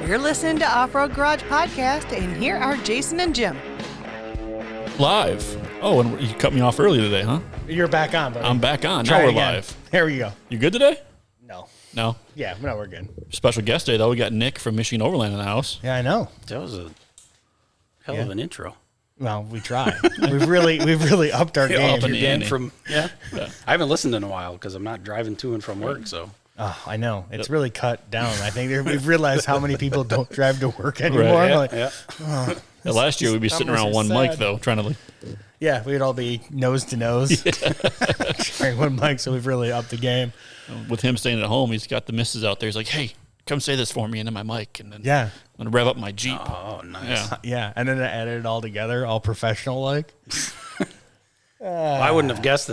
You're listening to Off-Road Garage Podcast, and here are Jason and Jim. Live. Oh, and you cut me off early today, huh? You're back on, buddy. I'm back on. Try Now we're again. live. There we go. You good today? No. No? Yeah, no, we're good. Special guest day, though. We got Nick from Michigan Overland in the house. Yeah, I know. That was a hell of an intro. Well, we try. we've really upped our game. upping the ante. I haven't listened in a while because I'm not driving to and from work. So Oh, I know. It's really cut down. I think we've realized how many people don't drive to work anymore. Right, yeah. Like, yeah, Yeah, last year, we'd be sitting around one mic, sad. though, trying to, like, yeah, we'd all be nose to nose sharing one mic, so we've really upped the game. with him staying at home, he's got the missus out there. He's like, hey, come say this for me into my mic. And then Yeah. I'm going to rev up my Jeep. oh nice. Yeah. Yeah, and then I added it all together, all professional like. I wouldn't have guessed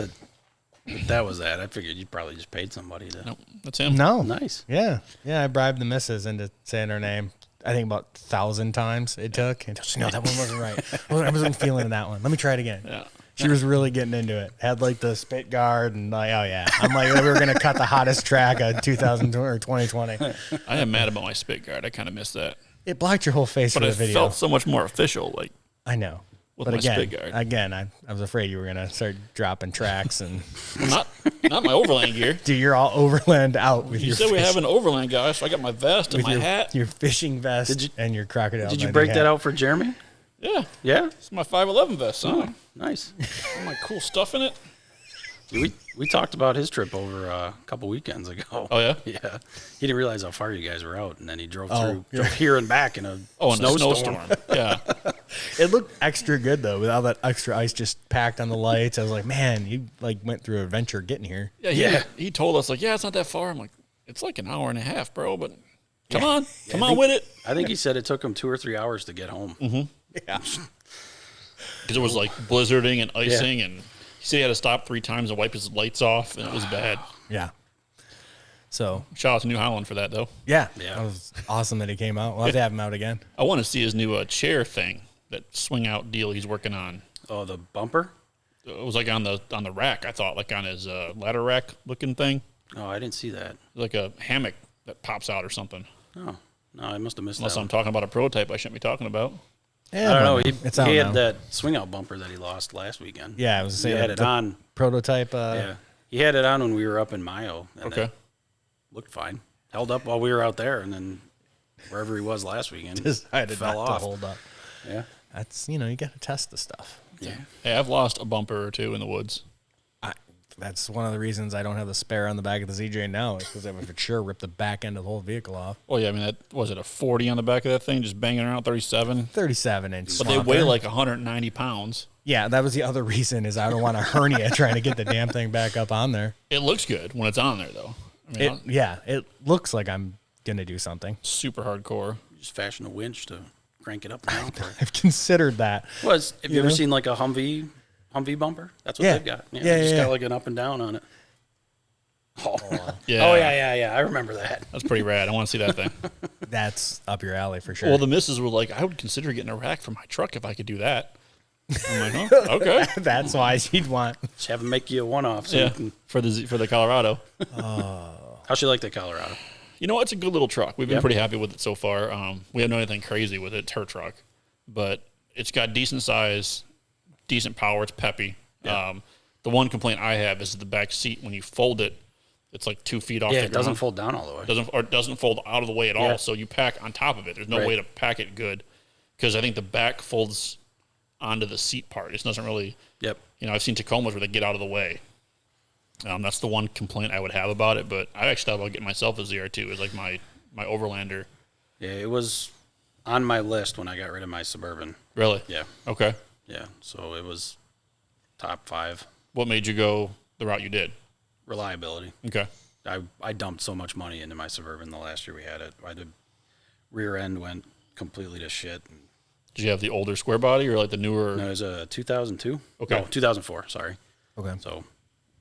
that was that. I figured you probably just paid somebody to. Nope, that's him. No. Nice. Yeah. I bribed the missus into saying her name. I think about 1,000 times it took. And she, no, that one wasn't right. I wasn't feeling that one. Let me try it again. Yeah. She was really getting into it. Had like the spit guard and like, oh yeah. I'm like, we were gonna cut the hottest track of 2020 or 2020. I am mad about my spit guard. I kind of missed that. It blocked your whole face But for it the video. felt so much more official. Like, I know. with But my again, spit guard. I was afraid you were gonna start dropping tracks and Well, not my Overland gear. dude, you're all overland out with You your said we fish- have an Overland guy, so I got my vest and with my your, hat. your fishing vest and your crocodile. Did you Dundee break hat. that out for Jeremy? Yeah. Yeah. It's my 511 vest, son. Oh, nice. All my cool stuff in it. We talked about his trip over a couple weekends ago. Oh, yeah? Yeah. He didn't realize how far you guys were out, and then he drove Oh, drove here and back in a Oh, and a snowstorm. Yeah. It looked extra good though, with all that extra ice just packed on the lights. I was like, man, you like went through an adventure getting here. Yeah, he told us, like, yeah, it's not that far. I'm like, it's like an hour and a half, bro, but come on with it. I think he said it took him 2 or 3 hours to get home. Mm-hmm. Yeah. Because it was like blizzarding and icing, and he said he had to stop 3 times and wipe his lights off, and it was bad. Yeah. So Shout out to New Holland for that, though. yeah, Yeah. that was awesome that he came out. We'll have to have him out again. I want to see his new chair thing, that swing out deal he's working on. Oh, the bumper? It was like on the rack, I thought, like on his ladder rack looking thing. Oh, I didn't see that. Like a hammock that pops out or something. Oh, no, I must have missed Unless that. I'm talking about a prototype I shouldn't be talking about. Yeah, I don't know. it's out He now. had that swing out bumper that he lost last weekend. Yeah, I was He saying had it the on. prototype. Yeah. He had it on when we were up in Mayo. And Okay. it looked fine. Held up while we were out there, and then wherever he was last weekend, decided fell not off. to hold up. Yeah. That's you got to test the stuff. Yeah. Hey, I've lost a bumper or two in the woods. That's one of the reasons I don't have the spare on the back of the ZJ now, is because I would for sure rip the back end of the whole vehicle off. Well, yeah, I mean, that was it a 40 on the back of that thing, just banging around 37. 37-inch. But they weigh like 190 pounds. Yeah, that was the other reason, is I don't want a hernia trying to get the damn thing back up on there. It looks good when it's on there, though. I mean, It looks like I'm gonna do something. super hardcore. Just fashion a winch to crank it up and down. I've considered that. Have you ever know? seen like a Humvee bumper? That's what Yeah. they've got. Yeah, They just yeah. got like an up and down on it. Oh, Yeah. oh yeah. I remember that. That's pretty rad. I want to see that thing. That's up your alley for sure. Well, the missus were like, I would consider getting a rack for my truck if I could do that. I'm like, huh? Okay. That's why she'd want. Just have them make you a one-off. So Yeah, you can, for the Colorado. how'd you like the Colorado? You know, it's a good little truck. We've been Yep. pretty happy with it so far. We haven't done anything crazy with it. It's her truck. But it's got decent size, decent power. It's peppy. Yeah. The one complaint I have is the back seat. When you fold it, it's like 2 feet off Yeah, the it ground. doesn't fold down all the way. It doesn't fold out of the way at all. Yeah. So you pack on top of it. There's no Right. way to pack it good, because I think the back folds onto the seat part. It doesn't really. Yep. I've seen Tacomas where they get out of the way. That's the one complaint I would have about it. But I actually thought about getting myself a ZR2 as like my Overlander. Yeah, it was on my list when I got rid of my Suburban. Really? Yeah. Okay. Yeah. So it was top 5 What made you go the route you did? reliability. Okay. I dumped so much money into my Suburban the last year we had it. The rear end went completely to shit. Did you have the older square body or like the newer? No, it was a 2002. Okay. No, 2004. Sorry. Okay. So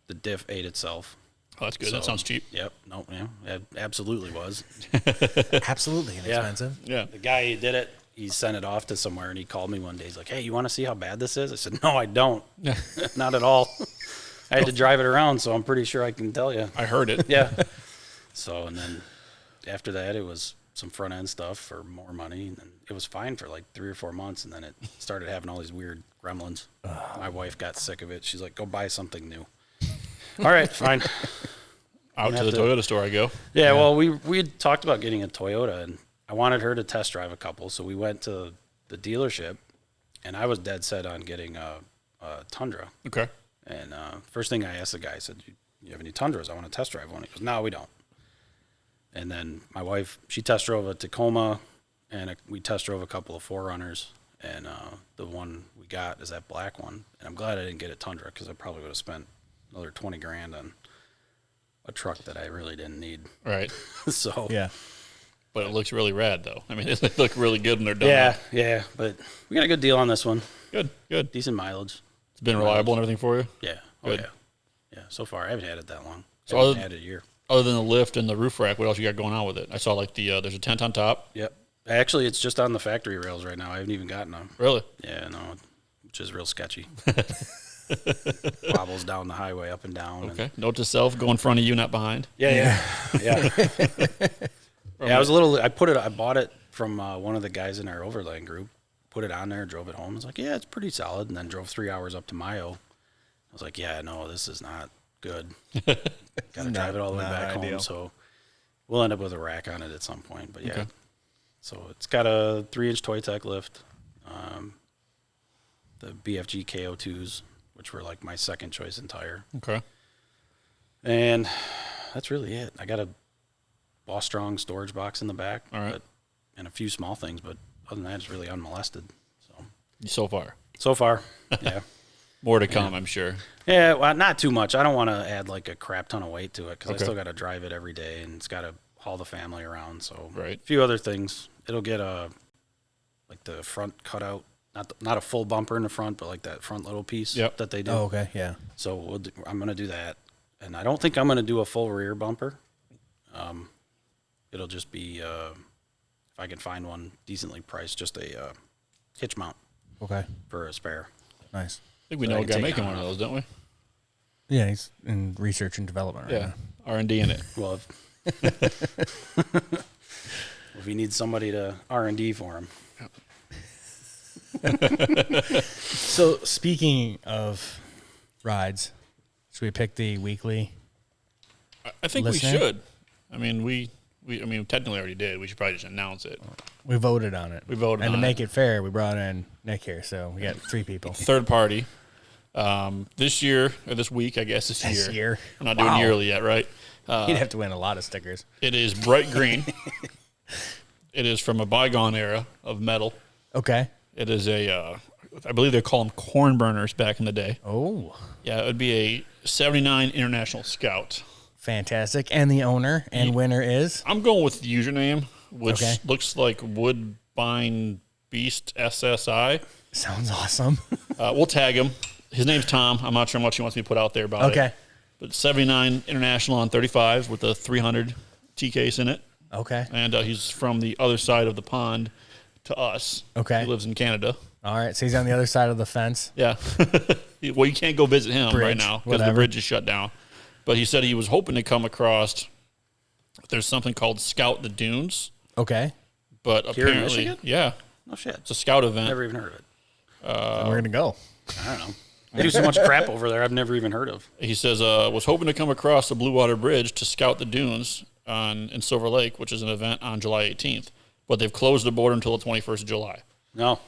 the diff ate itself. Oh, that's good. That So, sounds cheap. Yep. No. Yeah. It absolutely was. Absolutely inexpensive. Yeah. The guy who did it, he sent it off to somewhere, and he called me one day. He's like, "Hey, you want to see how bad this is?" I said, "No, I don't. Not at all." I had to drive it around, so I'm pretty sure I can tell you. I heard it. Yeah. So, and then after that, it was some front end stuff for more money, and it was fine for like 3 or 4 months, and then it started having all these weird gremlins. My wife got sick of it. She's like, "Go buy something new." All right, fine. Out to the Toyota store I go. Yeah, well, we had talked about getting a Toyota, and I wanted her to test drive a couple, so we went to the dealership, and I was dead set on getting a Tundra. Okay. And first thing I asked the guy, I said, "You have any Tundras? I want to test drive one." He goes, "No, we don't." And then my wife, she test drove a Tacoma, and we test drove a couple of 4Runners, and the one we got is that black one. And I'm glad I didn't get a Tundra, because I probably would have spent another $20,000 on a truck that I really didn't need. Right. So Yeah. But it looks really rad, though. I mean, they look really good when they're done. Yeah. But we got a good deal on this one. Good. Decent mileage. It's been reliable and everything for you? Yeah. Good. Oh, yeah. Yeah, so far. I haven't had it that long. So I haven't had it a year. Other than the lift and the roof rack, what else you got going on with it? I saw like there's a tent on top. Yep. Actually, it's just on the factory rails right now. I haven't even gotten them. Really? Yeah, no, which is real sketchy. Wobbles down the highway up and down. Okay. Note to self: go in front of you, not behind. Yeah. Yeah, I was a little. I bought it from one of the guys in our Overland group. Put it on there, drove it home. I was like, yeah, it's pretty solid. And then drove 3 hours up to Mayo. I was like, yeah, no, this is not good. Got to drive it all the way back home. So we'll end up with a rack on it at some point. But yeah, Okay. So it's got a 3-inch toy tech lift. The BFG KO2s, which were like my second choice in tire. Okay. And that's really it. I got a Boss Strong storage box in the back. All right. And a few small things, but other than that, it's really unmolested. So far, yeah. more to come, I'm sure. Yeah, well, not too much. I don't want to add like a crap ton of weight to it, because Okay. I still got to drive it every day, and it's got to haul the family around. So Right. a few other things. It'll get like the front cutout, not a full bumper in the front, but like that front little piece that they do. Oh, okay. Yeah. So I'm going to do that. And I don't think I'm going to do a full rear bumper. It'll just be, if I can find one decently priced, just a hitch mount Okay. for a spare. Nice. I think we So know I a can guy take making it one of on. those, don't we? Yeah, he's in research and development right now. R&D in it. Well, if he needs somebody to R&D for him. So speaking of rides, should we pick the weekly? I think Listener? we should. I mean, we technically already did. We should probably just announce it. We voted on it. We voted and on to make it. it fair, we brought in Nick here, so we got 3 people. Third party. This year, or this week, I guess this year. We're not doing yearly yet, right? He'd have to win a lot of stickers. It is bright green. It is from a bygone era of metal. Okay. It is I believe they call them corn burners back in the day. Oh, Yeah, it would be a 79 International Scout. fantastic. And the owner and winner is? I'm going with the username, which Okay. looks like Woodbine Beast SSI. Sounds awesome. We'll tag him. His name's Tom. I'm not sure how much he wants me to put out there about it. Okay. But 79 International on 35 with a 300 T case in it. Okay. And he's from the other side of the pond to us. Okay. He lives in Canada. All right. So he's on the other side of the fence. Yeah. Well, you can't go visit him right Bridge, now because the whatever. bridge is shut down. But he said he was hoping to come across, there's something called Scout the Dunes. Okay. But Here in apparently, Michigan? yeah, No shit. it's a scout event. Never even heard of it. Then we're going to go. I don't know. They do so much crap over there I've never even heard of. He says, was hoping to come across the Blue Water Bridge to scout the dunes in Silver Lake, which is an event on July 18th. But they've closed the border until the 21st of July. No.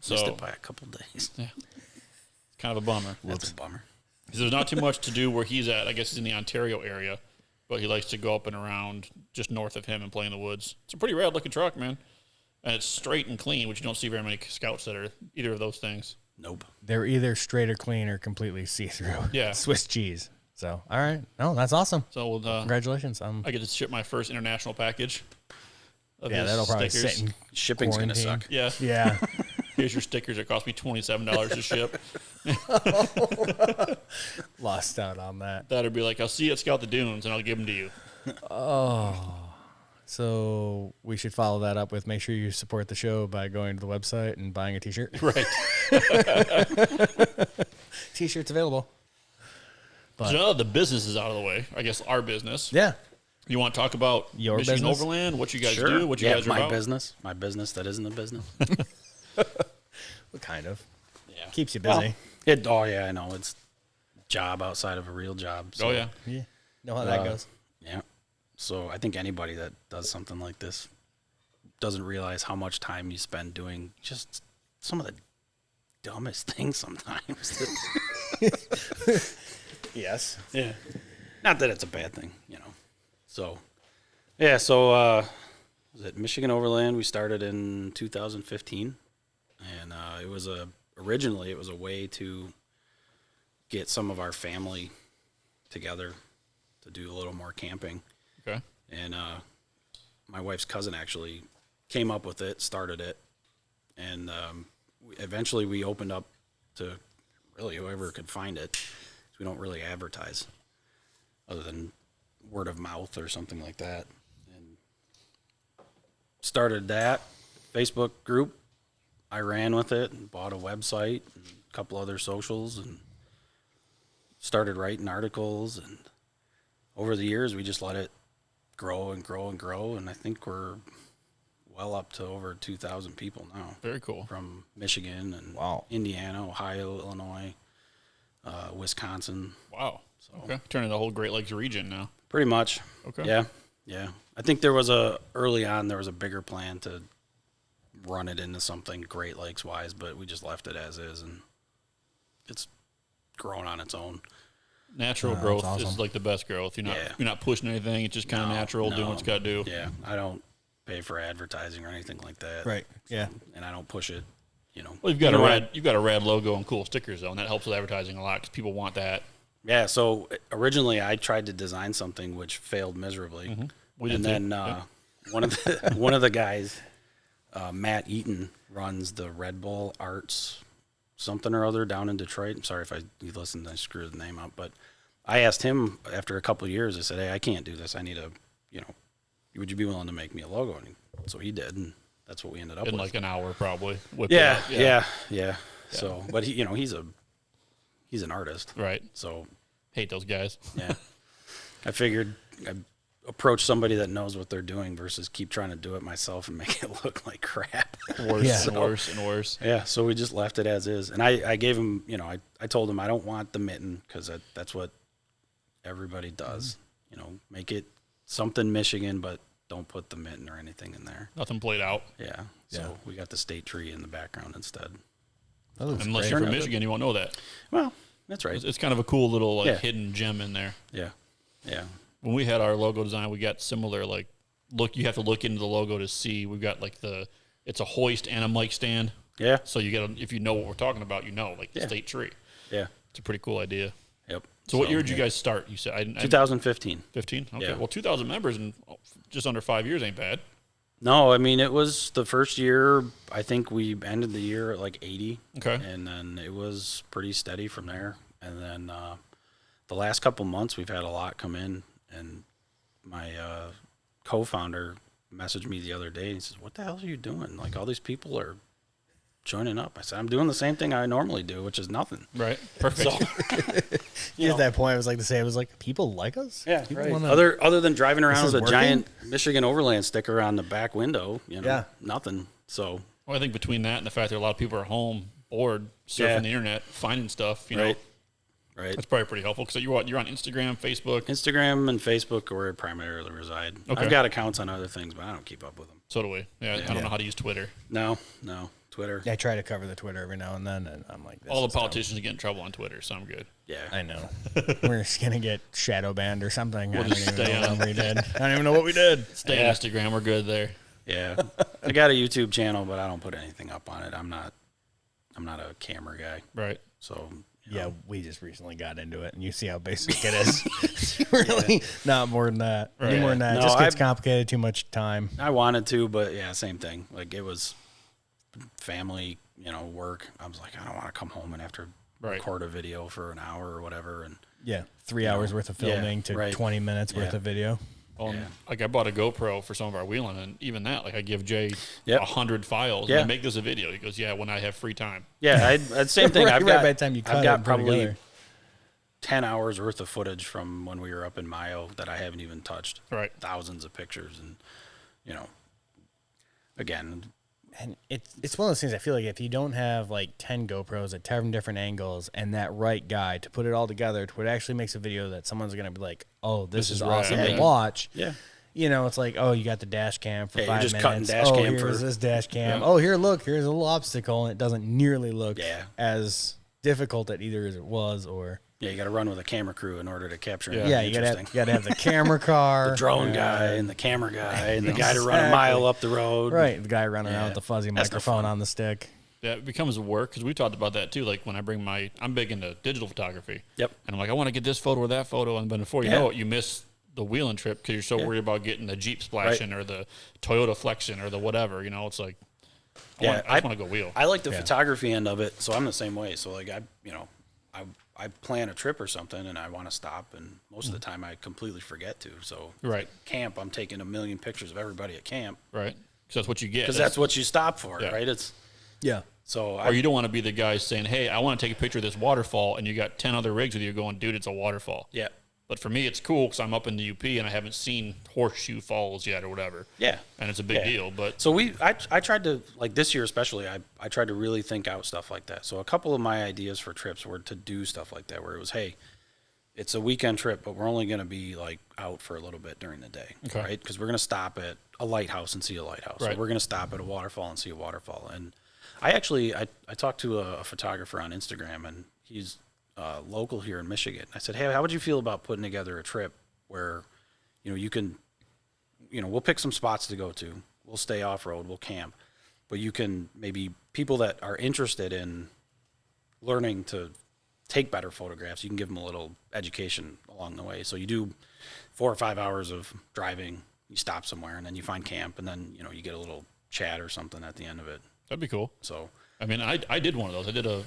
So Missed it by a couple days. it's kind of a bummer. That's a bummer. He says there's not too much to do where he's at. I guess he's in the Ontario area, but he likes to go up and around just north of him and play in the woods. It's a pretty rad looking truck, man. And it's straight and clean, which you don't see very many scouts that are either of those things. Nope. They're either straight or clean or completely see-through. Yeah. Swiss cheese. So, all right. No, that's awesome. So we'll, Congratulations. I get to ship my first international package. Of Yeah, his that'll probably stickers. sit in Shipping's going to quarantine. suck. Yeah. Yeah. Here's your stickers. It cost me $27 to ship. Lost out on that. That'd be like, I'll see you at Scout the Dunes, and I'll give them to you. So we should follow that up with make sure you support the show by going to the website and buying a T-shirt. Right. T-shirts available. So now that the business is out of the way, I guess our business, Yeah. You want to talk about Your Michigan business? Overland? What you guys Sure. do? What you guys are my about? my business that isn't a business. What kind of? Yeah, Keeps you busy. Oh yeah, I know it's job outside of a real job. So, Oh yeah. Yeah. Know how that goes. yeah. So I think anybody that does something like this doesn't realize how much time you spend doing just some of the dumbest things sometimes. Yes. Yeah. Not that it's a bad thing, you know. So, yeah, so was it Michigan Overland? We started in 2015, and originally it was a way to get some of our family together to do a little more camping. Okay. And my wife's cousin actually came up with it, started it, and eventually we opened up to really whoever could find it. We don't really advertise other than word of mouth or something like that. And started that Facebook group. I ran with it and bought a website and a couple other socials and started writing articles. And over the years, we just let it grow and grow and grow. And I think we're well up to over 2,000 people now. Very cool. From Michigan and Wow. Indiana, Ohio, Illinois, Wisconsin. Wow. So Okay. Turning the whole Great Lakes region now. pretty much. Okay. Yeah. I think early on there was a bigger plan to run it into something Great Lakes wise, but we just left it as is, and it's grown on its own. Natural That's growth awesome. is like the best growth. You're Yeah. not pushing anything. It's just kind of natural, doing what it's got to do. Yeah, I don't pay for advertising or anything like that. Right. Yeah. And I don't push it. You know. Well, you've got Even you've got a rad logo and cool stickers though, and that helps with advertising a lot because people want that. Yeah. So originally I tried to design something which failed miserably, We did and too. then Yeah. one of the guys, Matt Eaton, runs the Red Bull Arts something or other down in Detroit. I'm sorry if you listened, I screwed the name up, but I asked him after a couple of years. I said, "Hey, I can't do this. I need would you be willing to make me a logo?" And so he did, and that's what we ended up In with. like an hour probably. Whip it Yeah, up. yeah. So, but he's an artist. Right. So, Hate those guys. yeah. I figured I'd approach somebody that knows what they're doing versus keep trying to do it myself and make it look like crap. Worse Yeah. and worse and worse. Yeah, so we just left it as is. And I gave him, I told him I don't want the mitten because that's what everybody does. Make it something Michigan, but don't put the mitten or anything in there. Nothing played out. Yeah. So we got the state tree in the background instead. That looks Unless great. you're from Turned out Michigan, you won't know that. Well, that's right. It's kind of a cool little Yeah. hidden gem in there. Yeah. Yeah. When we had our logo design, we got similar you have to look into the logo to see. We've got it's a hoist and a mic stand. Yeah. So you get if you know what we're talking about, the Yeah. state tree. Yeah. It's a pretty cool idea. Yep. So what year did you guys start? You said 2015. 15. Okay. Yeah. Well, 2,000 members in just under 5 years ain't bad. No, I mean, it was the first year. I think we ended the year at like 80. Okay. And then it was pretty steady from there. And then the last couple months, we've had a lot come in. And my co-founder messaged me the other day and he says, "What the hell are you doing? Like, all these people are joining up." I said, "I'm doing the same thing I normally do, which is nothing." Right. Perfect. So, At that point, I was like to say, I was like, people like us? yeah, People right. wanna- Other than driving around is with a working? giant Michigan Overland sticker on the back window, Yeah. nothing. So, Well, I think between that and the fact that a lot of people are home, bored, surfing Yeah. the internet, finding stuff, right. that's probably pretty helpful. Because you're on Instagram, Facebook. Instagram and Facebook are where I primarily reside. Okay. I've got accounts on other things, but I don't keep up with them. So do we. Yeah, I don't know how to use Twitter. No, Twitter. I try to cover the Twitter every now and then, and I'm like, this All the is dumb. politicians get in trouble on Twitter, so I'm good. Yeah. I know. We're just going to get shadow banned or something. We'll I don't just even stay know on. what we did. I don't even know what we did. Stay on Instagram. We're good there. Yeah. I got a YouTube channel, but I don't put anything up on it. I'm not a camera guy. Right. So, Yeah, we just recently got into it, and you see how basic it is. It's really not more than that. Any Right. more than that. No, It just gets I've- complicated, too much time. I wanted to, but yeah, same thing. Like, it was family, work. I was like, I don't want to come home and have to Right. record a video for an hour or whatever. And Yeah, 3 hours worth of filming to right. 20 minutes worth Yeah. of video. I bought a GoPro for some of our wheeling, and even that, I give Jay Yep. 100 files. Yeah. And I make this a video. He goes, "Yeah, when I have free time." yeah, I'd same thing. Right, I've right got, by the time you cut I've it got and put it probably together. 10 hours worth of footage from when we were up in Mayo that I haven't even touched. Right. Thousands of pictures. And, again, And it's one of those things. I feel like if you don't have like 10 GoPros at 10 different angles and that right guy to put it all together to where it actually makes a video that someone's going to be like, oh, this is awesome rad. to watch. Yeah. It's like, oh, you got the dash cam for 5 you're just minutes. cutting dash cam here's for- this dash cam. Yeah. Oh, here, look, here's a little obstacle, and it doesn't nearly look Yeah. as difficult at either as it was or. Yeah, you got to run with a camera crew in order to capture Yeah. anything Yeah, you gotta have the camera car, the drone guy and the camera guy and the guy to run a mile up the road. right? The guy running around Yeah. with the fuzzy That's no microphone fun. on the stick. Yeah, it becomes work because we talked about that too. Like when I bring I'm big into digital photography. Yep. And I'm like, I want to get this photo or that photo, and then before you Yeah. know it, you miss the wheeling trip because you're so worried about getting the Jeep splashing or the Toyota flexing or the whatever. It's like, I just want to go wheel. I like the photography end of it, so I'm the same way. So like I plan a trip or something and I want to stop, and most of the time I completely forget to. So Right. camp, I'm taking a million pictures of everybody at camp Right. Because that's what you get. because that's what you stop for, Yeah. right? It's Yeah. so Or you don't want to be the guy saying, hey, I want to take a picture of this waterfall, and you got 10 other rigs with you going, dude, it's a waterfall. yeah. But for me, it's cool because I'm up in the UP and I haven't seen Horseshoe Falls yet or whatever. Yeah. And it's a big Yeah. deal. But So I tried to, like this year especially, I tried to really think out stuff like that. So a couple of my ideas for trips were to do stuff like that, where it was, hey, it's a weekend trip, but we're only going to be like out for a little bit during the day, Okay. right? Because we're going to stop at a lighthouse and see a lighthouse. Right. Or we're going to stop at a waterfall and see a waterfall. And I talked to a photographer on Instagram, and he's local here in Michigan. I said, hey, how would you feel about putting together a trip where, you can, we'll pick some spots to go to. We'll stay off road. We'll camp, but you can maybe people that are interested in learning to take better photographs. You can give them a little education along the way. So you do 4 or 5 hours of driving. You stop somewhere and then you find camp, and then you get a little chat or something at the end of it. that'd be cool. So I mean, I did one of those. I did a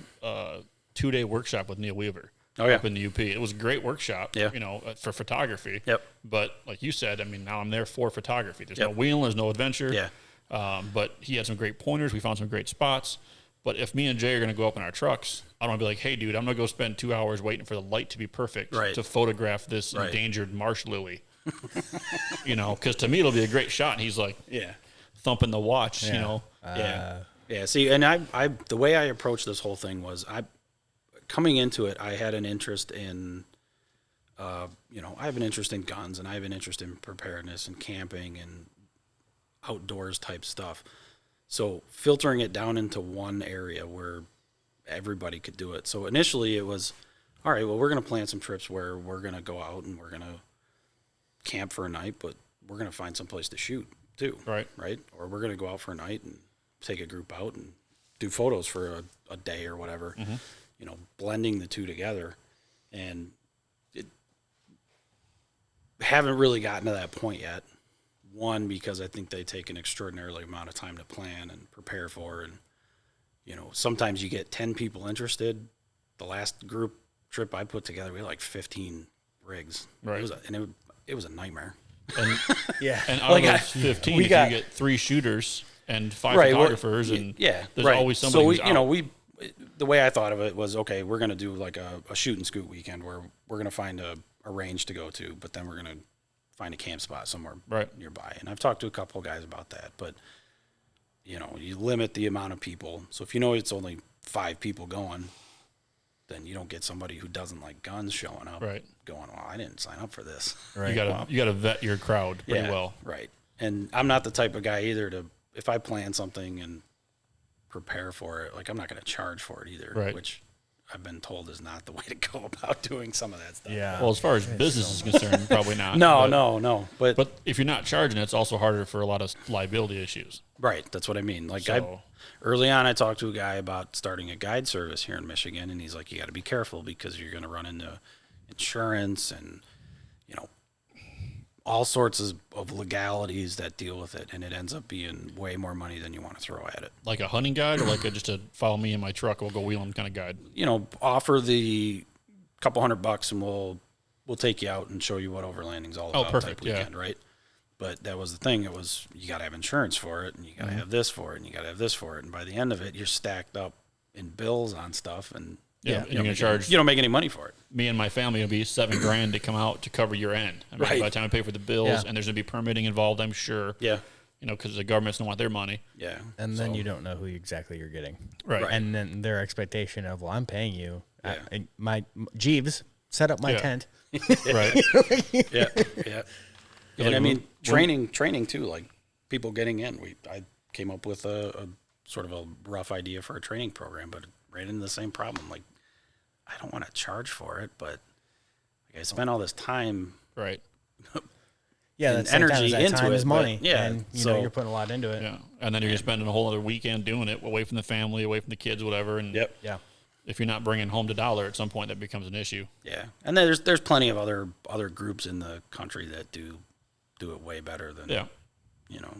2-day workshop with Neil Weaver. Oh, yeah. Up in the UP. It was a great workshop, Yeah. For photography. Yep. But like you said, I mean, now I'm there for photography. There's Yep. no wheeling, there's no adventure. Yeah. But he had some great pointers. We found some great spots. But if me and Jay are going to go up in our trucks, I don't want to be like, hey, dude, I'm going to go spend 2 hours waiting for the light to be perfect Right. to photograph this Right. endangered marsh lily. Because to me, it'll be a great shot. And he's like yeah. thumping the watch, Yeah. Yeah. See, and I the way I approached this whole thing was coming into it, I had an interest in, I have an interest in guns, and I have an interest in preparedness and camping and outdoors type stuff. So filtering it down into one area where everybody could do it. So initially it was, all right, well, we're going to plan some trips where we're going to go out and we're going to camp for a night, but we're going to find some place to shoot too. Right. Right. Or we're going to go out for a night and take a group out and do photos for a day or whatever, blending the two together. And haven't really gotten to that point yet. One, because I think they take an extraordinarily amount of time to plan and prepare for. And, sometimes you get 10 people interested. The last group trip I put together, we had like 15 rigs. Right. It was a nightmare. And, Yeah. and out Like, of those 15, we if got- you get 3 shooters and 5 Right, well, photographers, and yeah, there's right. always somebody So who's out. the way I thought of it was, okay, we're going to do like a shoot and scoot weekend where we're going to find a range to go to, but then we're going to find a camp spot somewhere Right. nearby. And I've talked to a couple of guys about that, but you limit the amount of people. So if it's only 5 people going, then you don't get somebody who doesn't like guns showing up, Right. going, well, I didn't sign up for this. Right. You gotta vet your crowd pretty well. Right. And I'm not the type of guy either if I plan something and prepare for it, like I'm not going to charge for it either, Right. which I've been told is not the way to go about doing some of that stuff. Yeah. Well, as far as business is concerned, probably not. No. But if you're not charging, it's also harder for a lot of liability issues. Right. That's what I mean. Like So- early on, I talked to a guy about starting a guide service here in Michigan, and he's like, you got to be careful because you're going to run into insurance and, all sorts of legalities that deal with it. And it ends up being way more money than you want to throw at it. Like a hunting guide, or like just a follow me in my truck, we'll go wheeling kind of guide. Offer the couple $100 and we'll take you out and show you what overlanding's all about. Perfect, Type weekend, right? But that was the thing. It was, you got to have insurance for it, and you got to have this for it, and you got to have this for it. And by the end of it, you're stacked up in bills on stuff, and Yeah, and you're going to charge. You don't make any money for it. Me and my family will be $7,000 to come out to cover your end. I mean, Right. by the time I pay for the bills, and there's going to be permitting involved, I'm sure. Yeah. You know, because the government's don't want their money. Yeah. And then you don't know who exactly you're getting. Right. And then their expectation of, well, I'm paying you. Yeah. My Jeeves set up my tent. Right. Yeah. Yeah. And like I mean, when- training too, like people getting in. I came up with a sort of a rough idea for a training program, but ran into the same problem. Like, I don't want to charge for it, but like, I spent all this time. Right. Yeah, and that's energy energy that into time it, is money. but, yeah, And you so- know you're putting a lot into it. Yeah. And then you're spending a whole other weekend doing it away from the family, away from the kids, whatever. And Yep. Yeah. if you're not bringing home the dollar at some point, that becomes an issue. Yeah. And there's plenty of other groups in the country that do it way better than Yeah. you know.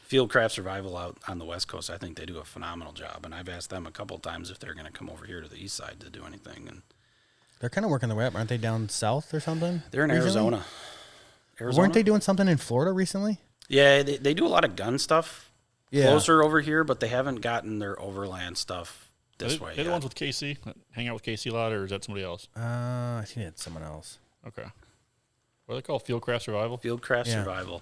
Fieldcraft Survival out on the West Coast, I think they do a phenomenal job, and I've asked them a couple of times if they're going to come over here to the East Side to do anything, and They're kind of working their way up. Aren't they down south or something? they're in recently? Arizona. Weren't they doing something in Florida recently? Yeah, they do a lot of gun stuff Yeah. closer over here, but they haven't gotten their overland stuff this way. They're the yet. ones with KC? that hang out with KC a lot, or is that somebody else? I think it's someone else. Okay. What are they called? Fieldcraft Survival? Fieldcraft Yeah. Survival.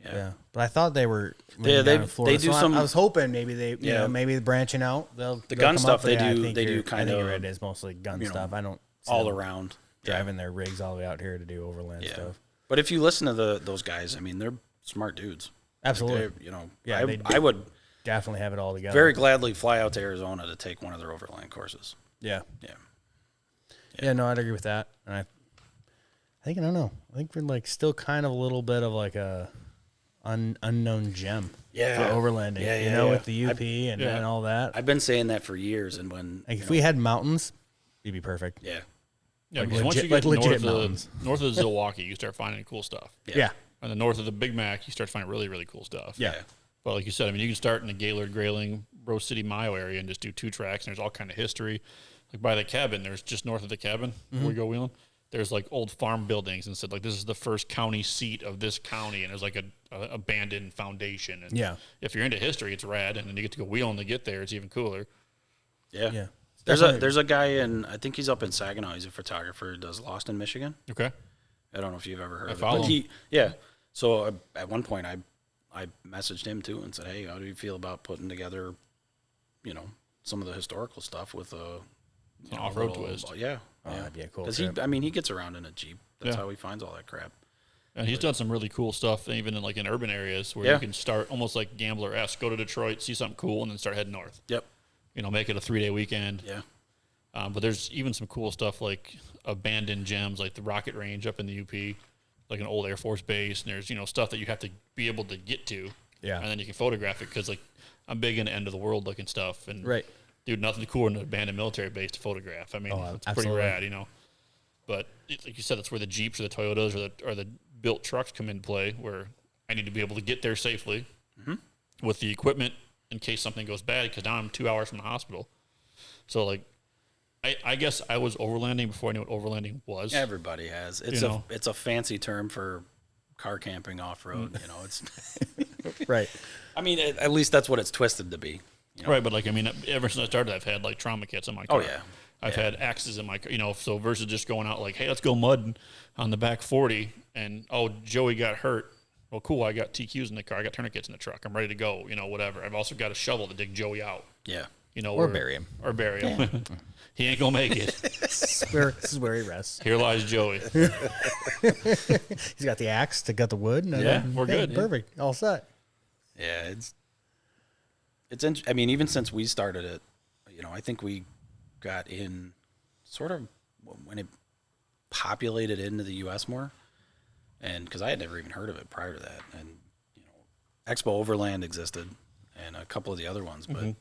Yeah. But I thought they were Yeah, down in Florida. they do So some- I was hoping maybe they, you Yeah. know, maybe branching out. They'll The they'll gun come stuff up, but they yeah, I do- think they do you're- I think kinda, you're right. It's mostly gun you know, stuff. I don't see all them around. driving their rigs all the way out here to do overland Yeah. stuff. But if you listen to those guys, I mean, they're smart dudes. Absolutely. Like, you know, Yeah, they I would Definitely have it all together. very gladly fly out to Arizona to take one of their overland courses. Yeah. Yeah. Yeah, no, I'd agree with that. And I think, I don't know. I think we're like still kind of a little bit of like a unknown gem Yeah. for overlanding. Yeah, you yeah, know, yeah. with the UP and all that. I've been saying that for years, and when Like you if know, we had mountains, it'd be perfect. yeah, Yeah, Like because once legit- you get like legit north mountains. north of the Zilwaukee, you start finding cool stuff. Yeah. And the north of the Big Mac, you start finding really, really cool stuff. Yeah. But like you said, I mean, you can start in the Gaylord, Grayling, Rose City, Mayo area and just do 2 tracks, and there's all kind of history. Like by the cabin, there's just north of the cabin where we go wheeling. There's like old farm buildings and said like this is the first county seat of this county, and there's like a abandoned foundation. And Yeah. if you're into history, it's rad, and then you get to go wheeling to get there. It's even cooler. yeah, Yeah. There's a guy in, I think he's up in Saginaw. He's a photographer. Does Lost in Michigan. Okay. I don't know if you've ever heard of it, follow but him. So at one point I messaged him too and said, hey, how do you feel about putting together, you know, some of the historical stuff with a An off-road twist. Yeah, Oh, that'd be a cool Because trip. he gets around in a Jeep. That's Yeah. how he finds all that crap. And he's done some really cool stuff, even in like in urban areas where Yeah. you can start almost like Gambler-esque, go to Detroit, see something cool, and then start heading north. Yep. You know, make it a 3-day weekend. Yeah. But there's even some cool stuff like abandoned gems, like the rocket range up in the UP, like an old Air Force base. And there's, you know, stuff that you have to be able to get to. Yeah. And then you can photograph it because, like, I'm big into end of the world looking stuff. And, Right. dude, nothing cooler than an abandoned military base to photograph. I mean, Oh, it's pretty absolutely. rad, you know. But like you said, that's where the Jeeps or the Toyotas or the built trucks come into play, where I need to be able to get there safely with the equipment in case something goes bad, because now I'm 2 hours from the hospital. So, like, I guess I was overlanding before I knew what overlanding was. Everybody has. It's You know. it's a fancy term for car camping off road. You know, it's. Right. I mean, at least that's what it's twisted to be. You know? Right, but like, I mean, ever since I started, I've had like trauma kits in my car. Oh, yeah. I've had axes in my car, you know, so versus just going out like, hey, let's go mud on the back 40 and, oh, Joey got hurt. Well, cool, I got TQs in the car. I got tourniquets in the truck. I'm ready to go, you know, whatever. I've also got a shovel to dig Joey out, Yeah. you know. Or bury him. Or bury him. He ain't going to make it. This is where he rests. Here lies Joey. He's got the axe to cut the wood. And Yeah, we're good. Perfect. All set. Yeah, I mean, even since we started it, you know, I think we got in sort of when it populated into the U.S. more, and because I had never even heard of it prior to that, and you know, Expo Overland existed, and a couple of the other ones, but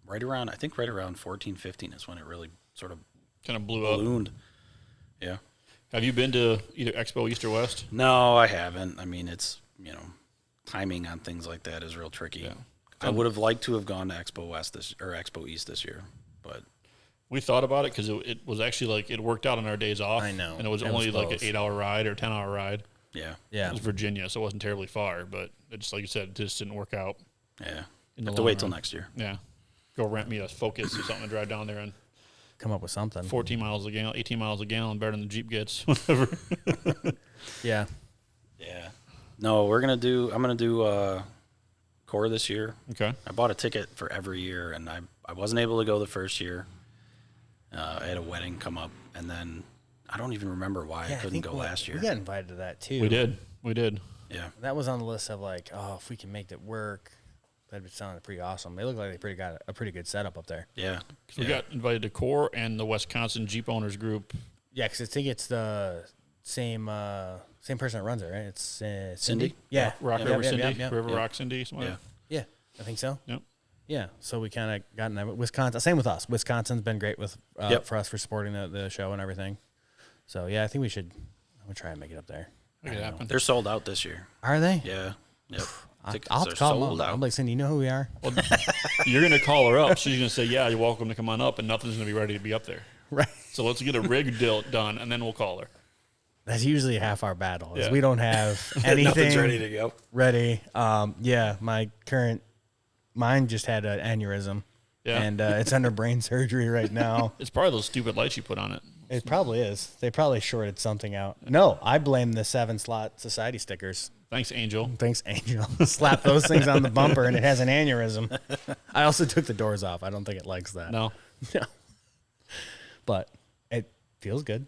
right around 14, 15 is when it really sort of Kind of blew up. ballooned. Yeah. Have you been to either Expo East or West? No, I haven't. I mean, it's, you know, timing on things like that is real tricky. Yeah. I would have liked to have gone to Expo West or Expo East this year, but We thought about it because it was actually like it worked out on our days off. I know. And it was It only was like close. an 8-hour ride or 10-hour ride. yeah, Yeah. It was Virginia, so it wasn't terribly far, but it just like you said, it just didn't work out. yeah. In the Have to long wait till run. next year. Yeah. go rent me a Focus or something to drive down there and Come up with something. 14 miles a gallon, 18 miles a gallon, better than the Jeep gets. Whatever. Yeah. Yeah. No, I'm going to do Core this year. Okay. I bought a ticket for every year, and I wasn't able to go the first year. I had a wedding come up, and then I don't even remember why I couldn't go last year. We got invited to that too. We did. Yeah. That was on the list of like, oh, if we can make it work, that'd be sounding pretty awesome. They look like they got a pretty good setup up there. Yeah. We got invited to Core and the Wisconsin Jeep Owners Group. Yeah, because I think it's the same person that runs it, right? It's Cindy? Yeah. Rock River Cindy. River Rock Cindy. Yeah. Yeah, I think so. Yep. Yeah, so we kind of got in there. Wisconsin, same with us. Wisconsin's been great with for us for supporting the show and everything. So yeah, I think I'm gonna try and make it up there. Make it happen. They're sold out this year. Are they? Yeah. Yep. I'll Tickets have are to call them sold up. out. I'm like, Cindy, you know who we are? Well, you're going to call her up. She's going to say, yeah, you're welcome to come on up, and nothing's going to be ready to be up there. Right. So let's get a rig deal done, and then we'll call her. That's usually half our battle. Is Yeah. we don't have anything Nothing's ready to go. ready. Yeah, mine just had an aneurysm. Yeah. And it's under brain surgery right now. It's probably those stupid lights you put on it. It probably is. They probably shorted something out. No, I blame the 7-slot society stickers. Thanks, Angel. Thanks, Angel. Slap those things on the bumper and it has an aneurysm. I also took the doors off. I don't think it likes that. No. No. But it feels good.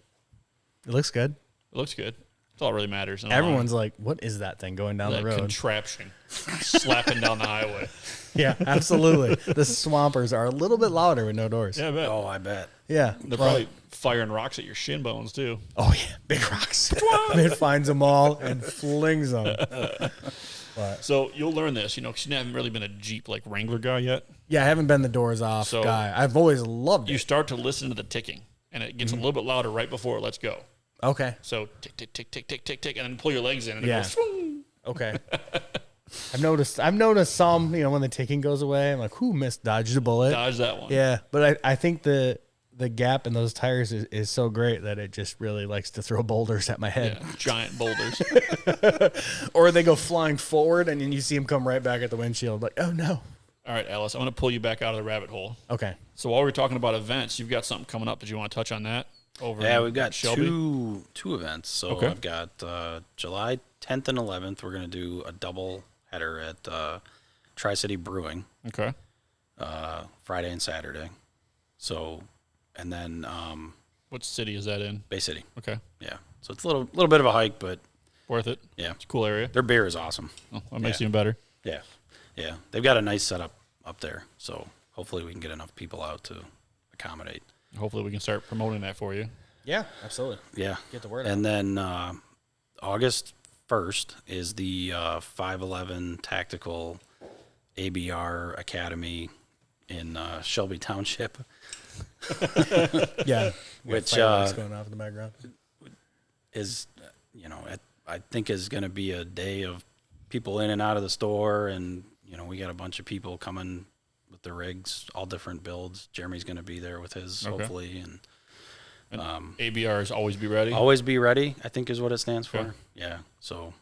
It looks good. It looks good. That's all that really matters. Everyone's like, what is that thing going down that the road? contraption slapping down the highway. Yeah, absolutely. The Swampers are a little bit louder with no doors. Yeah, I bet. Oh, I bet. Yeah. They're probably firing rocks at your shin bones, too. Oh, yeah. Big rocks. It finds them all and flings them. So you'll learn this, because you haven't really been a Jeep like Wrangler guy yet. Yeah, I haven't been the doors off So guy. I've always loved You it. start to listen to the ticking, and it gets a little bit louder right before it lets go. Okay. So tick, tick, tick, tick, tick, tick, tick, and then pull your legs in, and it Yeah. goes swing. Okay. I've noticed some, when the ticking goes away, I'm like, who dodged a bullet? Dodge that one. Yeah, but I think the gap in those tires is so great that it just really likes to throw boulders at my head. Yeah, giant boulders. Or they go flying forward and then you see them come right back at the windshield. Like, oh no. All right, Alice, I'm going to pull you back out of the rabbit hole. Okay. So while we're talking about events, you've got something coming up. Did you want to touch on that? Yeah, we've got Shelby? two events. So Okay. I've got July 10th and 11th. We're going to do a double header at Tri-City Brewing. Okay. Friday and Saturday. So, and then What city is that in? Bay City. Okay. Yeah. So it's a little bit of a hike, but Worth it? yeah, It's a cool area. their beer is awesome. Oh, that makes it even better. Yeah. Yeah. They've got a nice setup up there. So hopefully we can get enough people out to accommodate. Hopefully we can start promoting that for you. Yeah, absolutely. Yeah. Get the word And then August 1st is the 511 Tactical ABR Academy in Shelby Township. Yeah. Which, Fireworks going off in the background. is, I think is going to be a day of people in and out of the store. And, we got a bunch of people coming with the rigs, all different builds. Jeremy's going to be there with his, Okay. hopefully. And ABR is always be ready. always be ready, I think is what it stands for. Okay. Yeah. So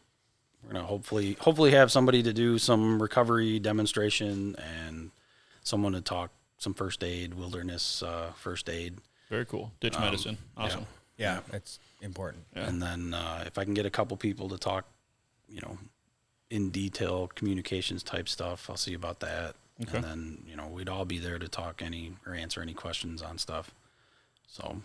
we're going to hopefully have somebody to do some recovery demonstration and someone to talk some first aid, wilderness first aid. Very cool. Ditch medicine. Awesome. Yeah, it's important. Yeah. And then if I can get a couple people to talk, in detail communications type stuff, I'll see about that. Okay. And then, we'd all be there to talk or answer any questions on stuff. So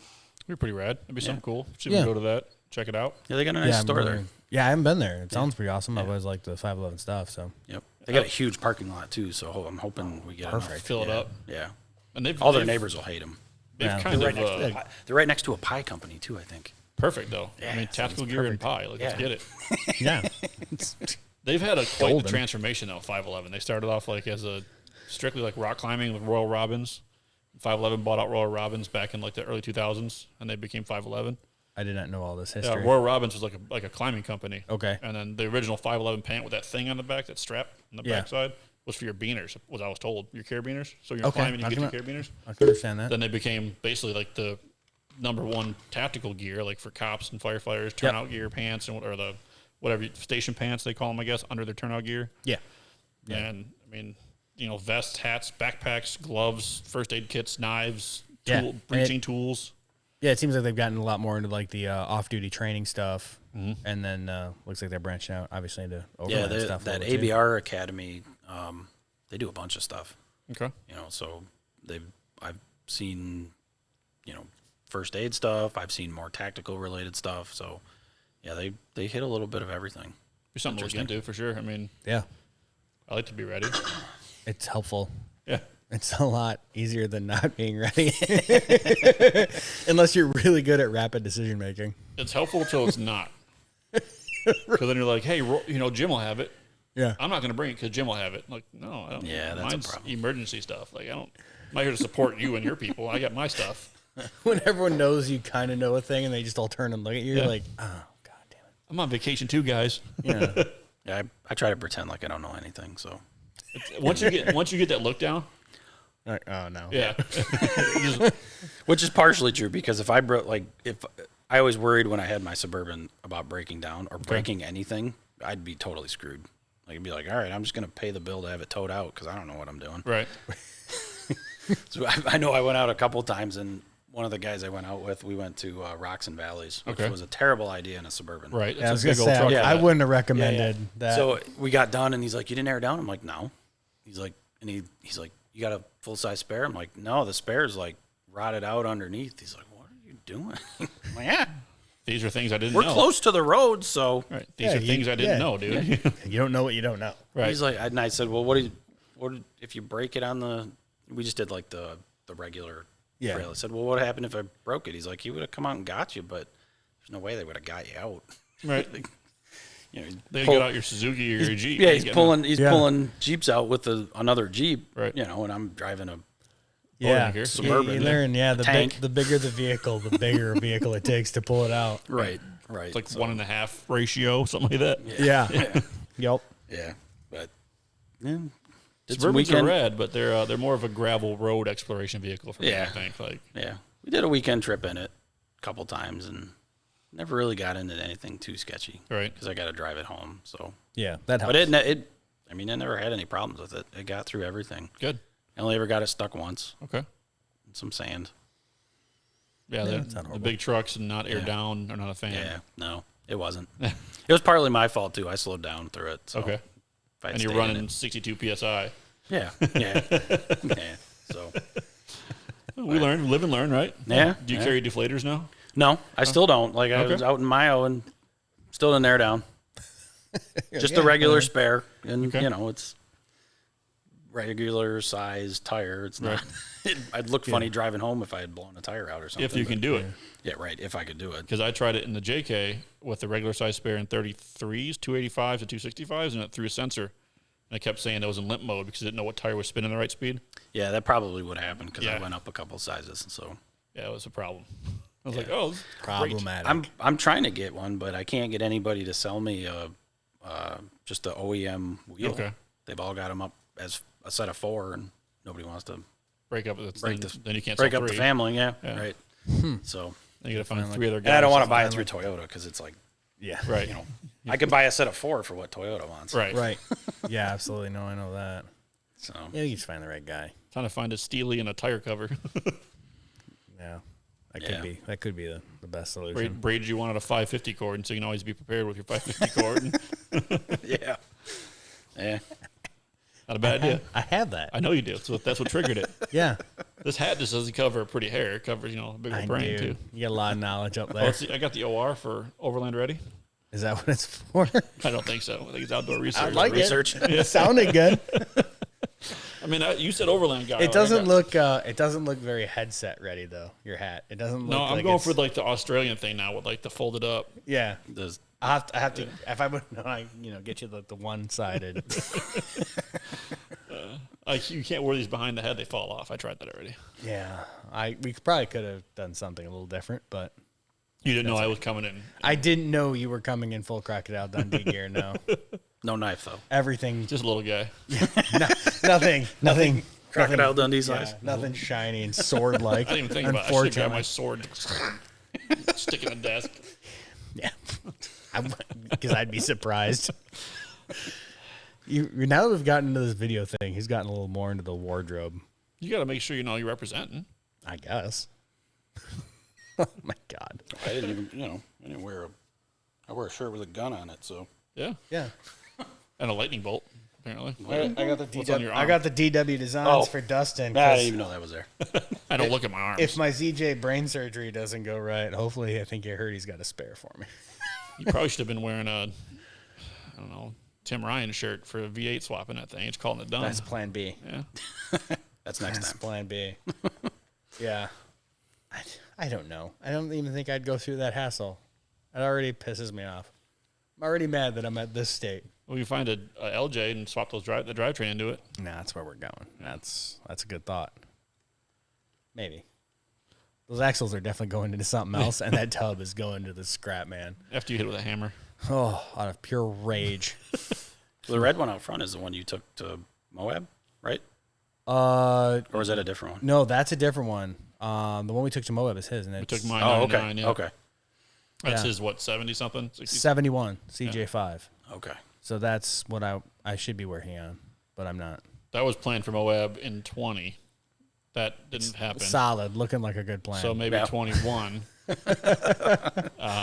You're pretty rad. That'd be something cool. Should Yeah. we go to that? Check it out. yeah, they got a nice store there. Yeah, I haven't been there. It sounds pretty awesome. I've always liked the 511 stuff. So Yep. They got a huge parking lot too. So I'm hoping we get enough. Fill it up. Yeah. And they've All their they've- neighbors will hate them. They've Yeah. kind They're of right, next to they're right next to a pie company too, I think. perfect though. I Yeah, mean, tactical gear and pie. Let's Yeah. get it. yeah, They've had quite the Golden. transformation though. 511. They started off like as a strictly like rock climbing with Royal Robbins. 511 bought out Royal Robbins back in like the early 2000s, and they became 511. I did not know all this Yeah, history. Royal Robbins was like a climbing company. Okay. And then the original 511 pant with that thing on the back, that strap on the Yeah. backside, was for your beaners, was I was told. Your carabiners. So you're Okay. climbing, you I get your can- carabiners. I can understand that. Then they became basically like the #1 tactical gear, like for cops and firefighters, turnout gear pants, or the station pants they call them, I guess, under their turnout gear. Yeah. And I mean, vests, hats, backpacks, gloves, first aid kits, knives, Yeah. breaching tools. Yeah, it seems like they've gotten a lot more into like the off-duty training stuff, and then looks like they're branching out, obviously, into overland stuff. That a little bit, too. ABR Academy, they do a bunch of stuff. Okay. So I've seen, first aid stuff. I've seen more tactical related stuff. So, yeah, they hit a little bit of everything. Be something to look into for sure. I mean, Yeah, I like to be ready. it's helpful. Yeah. It's a lot easier than not being ready, unless you're really good at rapid decision making. It's helpful until it's not. Because then you're like, hey, Jim will have it. Yeah, I'm not going to bring it because Jim will have it. Like, no, I don't. Yeah, that's a mine's problem. emergency stuff. Like, I'm not here to support you and your people. I got my stuff. when everyone knows you kind of know a thing, and they just all turn and look at you, you're like, oh god damn I'm on vacation too, guys. it. Yeah, Yeah, I try to pretend like I don't know anything. So, Once you get that look down, like, oh no. yeah. which is partially true because if I I always worried when I had my Suburban about breaking down or breaking anything, I'd be totally screwed. Like, I'd be like, all right, I'm just going to pay the bill to have it towed out because I don't know what I'm doing. Right. So I know I went out a couple times, and one of the guys I went out with, we went to Rocks and Valleys, which Okay. was a terrible idea in a Suburban. Right. Yeah, I was It's a gonna big old say truck. I for wouldn't that. have recommended that. So we got done, and he's like, "You didn't air down?" I'm like, "No." He's like, he's like, "You got a full size spare?" I'm like, "No, the spare's like rotted out underneath." He's like, "What are you doing?" I'm like, yeah, These are things I didn't we're know. close to the road, so. Right. These Yeah, are things I didn't yeah. know, dude. You don't know what you don't know. Right. He's like, and I said, "Well, what if you break it on the?" We just did like the regular Yeah. trail. I said, "Well, what happened if I broke it?" He's like, "He would have come out and got you, but there's no way they would have got you out." Right. He's They pull- get out your Suzuki or your Jeep. Yeah, and he's get pulling. them. He's Yeah. pulling Jeeps out with another Jeep. Right. And I'm driving a. Yeah, here. Suburban, You yeah. learn, the Tank. the bigger the vehicle, the bigger a vehicle it takes to pull it out. Right. It's like 1.5 ratio, something like that. Yeah. Yeah. Yep. Yeah. But yeah, did some Suburbans are weekend. red, but they're more of a gravel road exploration vehicle for me, Yeah. I think. Like, Yeah, we did a weekend trip in it a couple times and never really got into anything too sketchy. Right. Because I got to drive it home. So, Yeah, that helps. but I never had any problems with it. It got through everything. good. I only ever got it stuck once. Okay. In some sand. Yeah, that's not the horrible. big trucks and not air Yeah. down are not a fan. Yeah. No, it wasn't. It was partly my fault too. I slowed down through it. So Okay. if I'd And you're stayed in running it- 62 PSI. Yeah. Yeah. Yeah. So. We learn, live and learn, right? Yeah, Do you yeah. carry deflators now? No, I still don't. Like I Okay. was out in Mayo and still didn't air down. Just a regular spare, and Okay. it's regular size tire. It's not. Right. I'd look funny driving home if I had blown a tire out or something. If you but- can do it. Yeah, right. If I could do it. Because I tried it in the JK with the regular size spare in 33s, 285s, and 265s, and it threw a sensor. And I kept saying it was in limp mode because I didn't know what tire was spinning the right speed. Yeah, that probably would happen because Yeah. I went up a couple sizes. So Yeah, it was a problem. I was like, oh, this is great. Problematic. I'm trying to get one, but I can't get anybody to sell me just the OEM wheel. Okay. They've all got them up as a set of 4, and nobody wants to Break up. Then you can't break sell up the three. family. Yeah, Yeah. right. So. Then you got to find 3 other guys. And I don't want to buy it through Toyota because it's like, yeah. Right. I could buy a set of 4 for what Toyota wants. Right. Right. Yeah, absolutely. No, I know that. So Yeah, you just find the right guy. Trying to find a Steely and a tire cover. Yeah. That Yeah. could be the best solution. Braided you wanted a 550 cord, and so you can always be prepared with your 550 cord. yeah, yeah. Not a bad idea. I have that. I know you do. So that's what triggered it. Yeah. This hat just doesn't cover a pretty hair. It covers, a big I old brain, do. too. You got a lot of knowledge up Oh, there. I got the OR for Overland ready. Is that what it's for? I don't think so. I think it's outdoor research. I like Research. it sounded good. I mean, you said Overland guy. It doesn't look very headset ready though. Your hat. It doesn't look. No, I'm like going it's- for like the Australian thing now with like the folded up. Yeah. Does I have to. If I would, get you the one-sided. You can't wear these behind the head; they fall off. I tried that already. Yeah. We probably could have done something a little different, but You didn't know I was coming in. I didn't know you were coming in full Crocodile Dundee gear. No, no knife though. everything, Just a little guy. nothing. Crocodile Dundee Yeah, size. nothing shiny and sword-like. I didn't even think about it. I should grab Unfortunately, my sword, stick it in the desk. yeah, because I'd be surprised. Now that we've gotten into this video thing, he's gotten a little more into the wardrobe. You got to make sure you know you're representing. I guess. Oh my God. I didn't even, I didn't wear I wear a shirt with a gun on it, so. Yeah. Yeah. And a lightning bolt, apparently. I got the What's on your DW. I arm? got the DW designs for Dustin. I didn't even know that was there. I don't look at my arms. If my ZJ brain surgery doesn't go right, hopefully I think you heard he's got a spare for me. You probably should have been wearing Tim Ryan shirt for a V8 swapping that thing. It's calling it done. That's plan B. Yeah. That's next That's time. plan B. Yeah. I don't know. I don't even think I'd go through that hassle. It already pisses me off. I'm already mad that I'm at this state. Well, you find a LJ and swap the drivetrain into it. Nah, that's where we're going. That's a good thought. Maybe. Those axles are definitely going into something else, and that tub is going to the scrap, man. After you hit it with a hammer. Oh, out of pure rage. So the red one out front is the one you took to Moab, right? Or Or is that a different one? no, that's a different one. The one we took to Moab is his, and We it's took mine. Oh, okay. 99, yeah. Okay. That's Yeah. his, 70-something? 60? 71 CJ5. Okay. So that's what I should be working on, but I'm not. That was planned for Moab in 20. That didn't happen. Solid, looking like a good plan. So maybe Yeah. 21.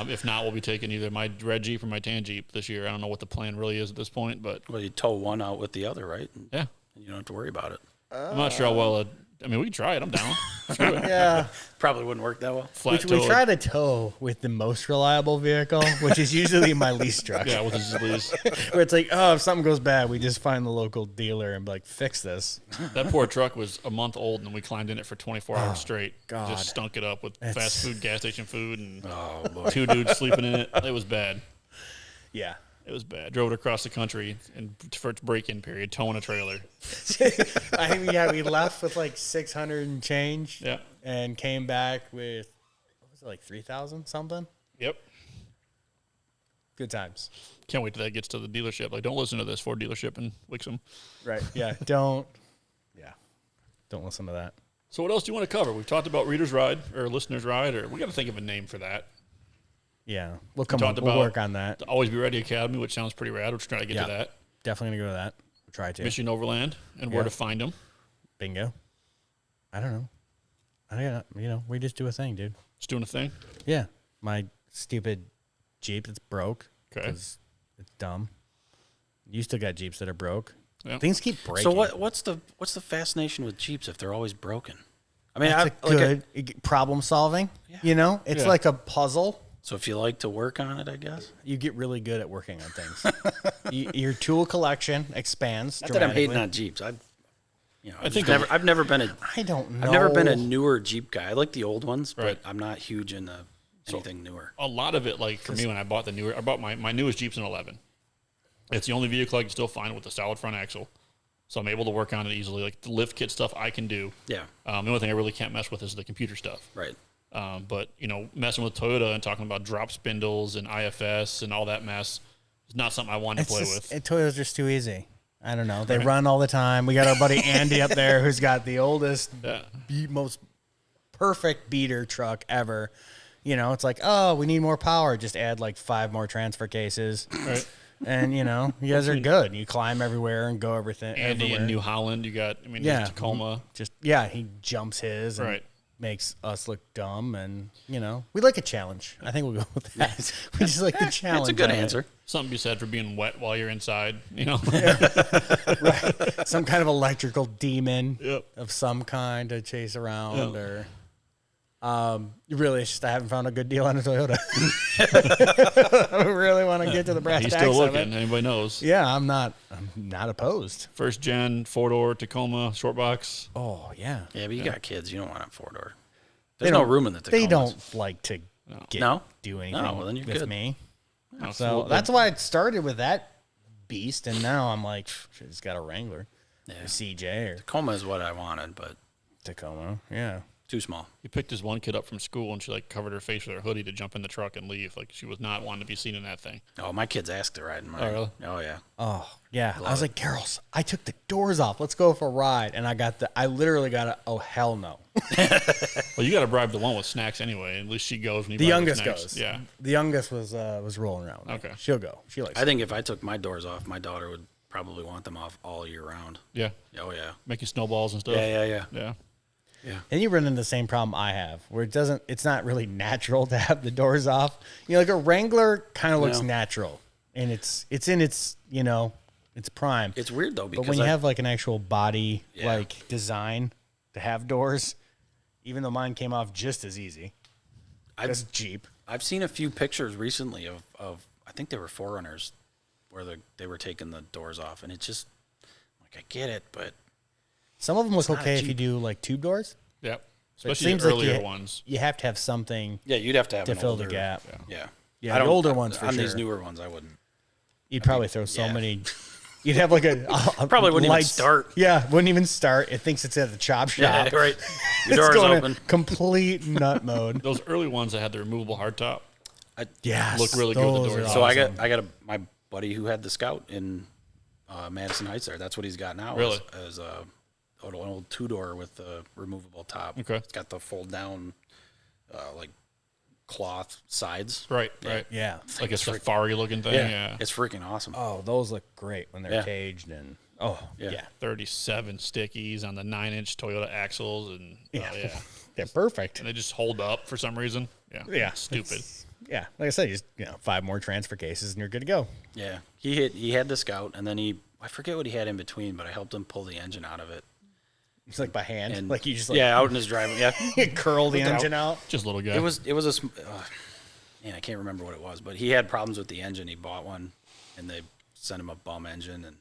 If not, we'll be taking either my red Jeep or my tan Jeep this year. I don't know what the plan really is at this point, but Well, you tow one out with the other, right? And yeah. you don't have to worry about it. I'm not sure how well we can try it. I'm down. yeah, Probably wouldn't work that well. Flat we toe. try to tow with the most reliable vehicle, which is usually my lease truck. Yeah, with his lease. Where it's like, oh, if something goes bad, we just find the local dealer and be like, fix this. That poor truck was a month old, and we climbed in it for 24 hours straight. God. Just stunk it up with It's- fast food, gas station food, and Oh, boy. 2 dudes sleeping in it. It was bad. Yeah. It was bad. Drove it across the country and for its break-in period, towing a trailer. I think we left with like 600 and change. Yeah. And came back with, what was it, like 3,000 something? Yep. Good times. Can't wait till that gets to the dealership. Like, don't listen to this Ford dealership in Wixom. Right. Yeah. Don't listen to that. So what else do you want to cover? We've talked about Reader's Ride or Listener's Ride, or we got to think of a name for that. Yeah. We'll come talked up. We'll about work on that. The Always Be Ready Academy, which sounds pretty rad. We're trying to get Yeah. to that. Definitely going to go to that. We'll try to. Michigan Overland and where Yeah. to find them. Bingo. I don't know. We just do a thing, dude. Just doing a thing. Yeah. My stupid Jeep that's broke. Okay. 'Cause it's dumb. You still got Jeeps that are broke. Yeah. Things keep breaking. So what's the fascination with Jeeps if they're always broken? I mean, It's a good problem solving. You know, it's Yeah. like a puzzle. so if you like to work on it, I guess. You get really good at working on things. Your tool collection expands. Not that I'm hating dramatically. on Jeeps. I've never been a I don't know. I've never been a newer Jeep guy. I like the old ones, but Right. I'm not huge into anything newer. A lot of it, like for me, when I bought my newest Jeep's an 11. It's the only vehicle I can still find with a solid front axle. So I'm able to work on it easily. Like the lift kit stuff I can do. Yeah, The only thing I really can't mess with is the computer stuff. right. But, messing with Toyota and talking about drop spindles and IFS and all that mess is not something I want to play with. Toyota's just too easy. I don't know. They run all the time. We got our buddy Andy up there who's got the oldest, Yeah. most perfect beater truck ever. It's like, oh, we need more power. Just add like 5 more transfer cases. Right. And, you guys are good. You climb everywhere and go everything. Andy everywhere. in New Holland, you got, Yeah. Tacoma. He jumps his and Right. makes us look dumb. And, we like a challenge. I think we'll go with that. We just like the challenge. It's a good of it. answer. Something to be said for being wet while you're inside, Some kind of electrical demon Yep. of some kind to chase around, Yep. or really, it's just I haven't found a good deal on a Toyota. I really want to get to the brass He's tacks still of it. looking. Anybody knows. Yeah, I'm not opposed. First gen, 4-door, Tacoma, short box. Oh yeah, Yeah, but you got kids. You don't want a 4-door. They There's no don't- room in the They Tacomas. don't like to No? do anything No, well, then you're with good. me. No, So that's why it started with that beast, and now I'm like, shit, it's got a Wrangler, Yeah. a CJ or Tacoma is what I wanted, but Tacoma. Yeah. too small. He picked his one kid up from school, and she covered her face with her hoodie to jump in the truck and leave. Like she was not wanting to be seen in that thing. Oh, my kids asked to ride in mine. Oh, really? Oh, yeah. Oh, yeah. I was like, Carols, I took the doors off. Let's go for a ride. And I literally got a, oh, hell no. Well, you got to bribe the one with snacks anyway. At least she goes when you The bribe her with youngest snacks. goes. Yeah. The youngest was rolling around. Okay. She'll go. She likes I think if I took my doors off, my daughter would probably want them off all year round. Yeah. Oh yeah. Making snowballs and stuff. Yeah. Yeah. And you run into the same problem I have, where it's not really natural to have the doors off. You know, like a Wrangler kind of looks No. natural, and it's in its, you know, its prime. It's weird though because But when you have like an actual body Yeah. like design to have doors, even though mine came off just as easy, it's Jeep. I've seen a few pictures recently of I think they were Forerunners where they were taking the doors off, and it just like I get it, but Some of them look not okay if Jeep. you do like tube doors. Yep. But it Especially seems the like earlier you- ones. You have to have something yeah, you'd have to have to an fill older, the gap. Yeah, Yeah, I the don't- older ones for on sure. these newer ones, I wouldn't. You'd probably throw so yeah. many. You'd have like a Probably wouldn't even lights- start. Yeah, wouldn't even start. It thinks it's at the chop Yeah, shop. right. Your It's door's going open. in complete nut mode. Those early ones that had the removable hardtop. Yes, Look really good with the those doors. are So awesome. I got my buddy who had the Scout in Madison Heights there. That's what he's got now. Really? As an old 2-door with a removable top. Okay. It's got the fold down like cloth sides. Right. Yeah. Like a safari looking thing. Yeah. It's freaking awesome. Oh, those look great when they're Yeah. caged and Yeah. yeah. 37 stickies on the 9-inch Toyota axles. And yeah. They're perfect. And they just hold up for some reason. Yeah. Yeah, Stupid. Yeah, like I said, just 5 more transfer cases and you're good to go. Yeah. He had the Scout, and then I forget what he had in between, but I helped him pull the engine out of it. It's like by hand, And like you just out in his driveway. Yeah. curl the Look out. engine out. Just a little guy. It was man, I can't remember what it was, but he had problems with the engine. He bought one, and they sent him a bum engine, and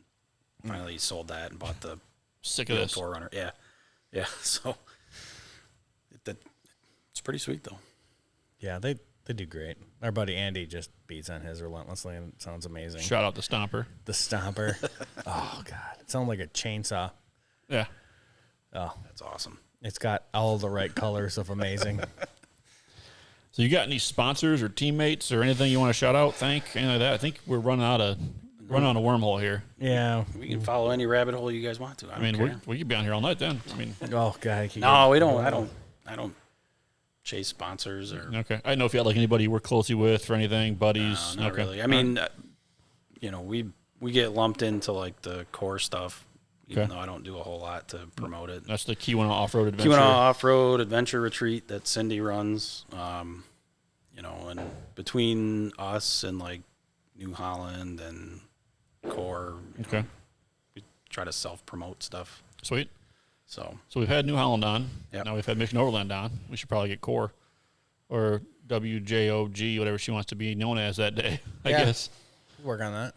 finally he sold that and bought the sick of this. 4Runner. Yeah. So it's pretty sweet though. Yeah, they do great. Our buddy Andy just beats on his relentlessly, and it sounds amazing. Shout out the Stomper. The Stomper. Oh God, it sounds like a chainsaw. Yeah. Oh, That's awesome. it's got all the right colors of amazing. So you got any sponsors or teammates or anything you want to shout out, thank, anything like that? I think we're running out of wormhole here. Yeah. We can follow any rabbit hole you guys want to. I I mean, don't care. we could be on here all night then. I mean, Oh God. I keep No, we don't. I don't chase sponsors or okay. I didn't know if you had like anybody you work closely with or anything, buddies. no, not okay. really. I mean, we get lumped into like the core stuff, even Okay. though I don't do a whole lot to promote it. That's the Key One Off-Road Adventure. Q&A Off-Road Adventure Retreat that Cindy runs, and between us and like New Holland and Core, Okay. we try to self-promote stuff. Sweet. So So we've had New Holland on. Yep. Now we've had Michigan Overland on. We should probably get Core or WJOG, whatever she wants to be known as that day, I Yeah. guess. work on that.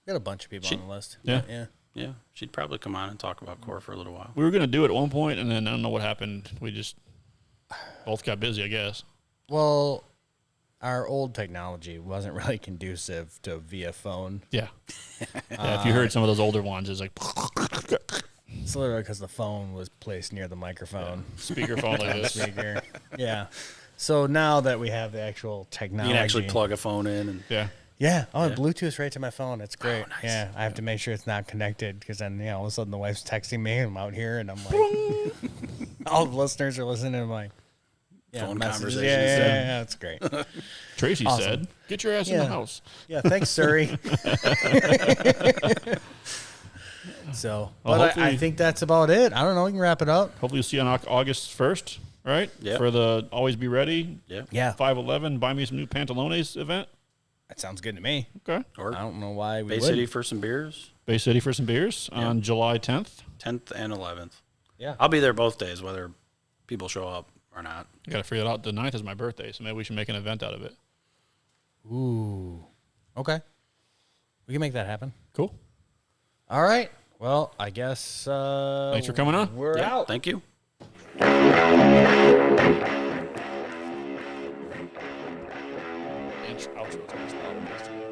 Got a bunch of people on the list. Yeah. Yeah. yeah, she'd probably come on and talk about Core for a little while. We were going to do it at one point, and then I don't know what happened. We just both got busy, I guess. Well, our old technology wasn't really conducive to via phone. Yeah. Yeah, if you heard some of those older ones, it's like It's literally because the phone was placed near the microphone. speakerphone like this. Speaker. Yeah. So now that we have the actual You technology, can actually plug a phone in and Yeah. Yeah. Oh, Bluetooth right to my phone. It's great. nice. Yeah. I have to make sure it's not connected because then, all of a sudden the wife's texting me and I'm out here and I'm like, all the listeners are listening and I'm like, Phone messages. conversations. Yeah. It's great. Tracy Awesome. said, "Get your ass in the Yeah. house." Yeah. Thanks, Surrey. So, Well, but I hopefully- think that's about it. I don't know. We can wrap it up. Hopefully, you'll see you on August 1st, right? Yeah. For the Always Be Ready yeah. Yeah. 511 Buy Me Some New Pantalones event. That sounds good to me. Okay. Or I don't know why we Bay would. City for some beers, Bay City for some beers on July 10th. 10th and 11th. Yeah. I'll be there both days, whether people show up or not. You got to figure it out. The 9th is my birthday, so maybe we should make an event out of it. Ooh. Okay. We can make that happen. Cool. All right. Well, I guess. Thanks for coming on. We're Yeah, out. thank you. Outro.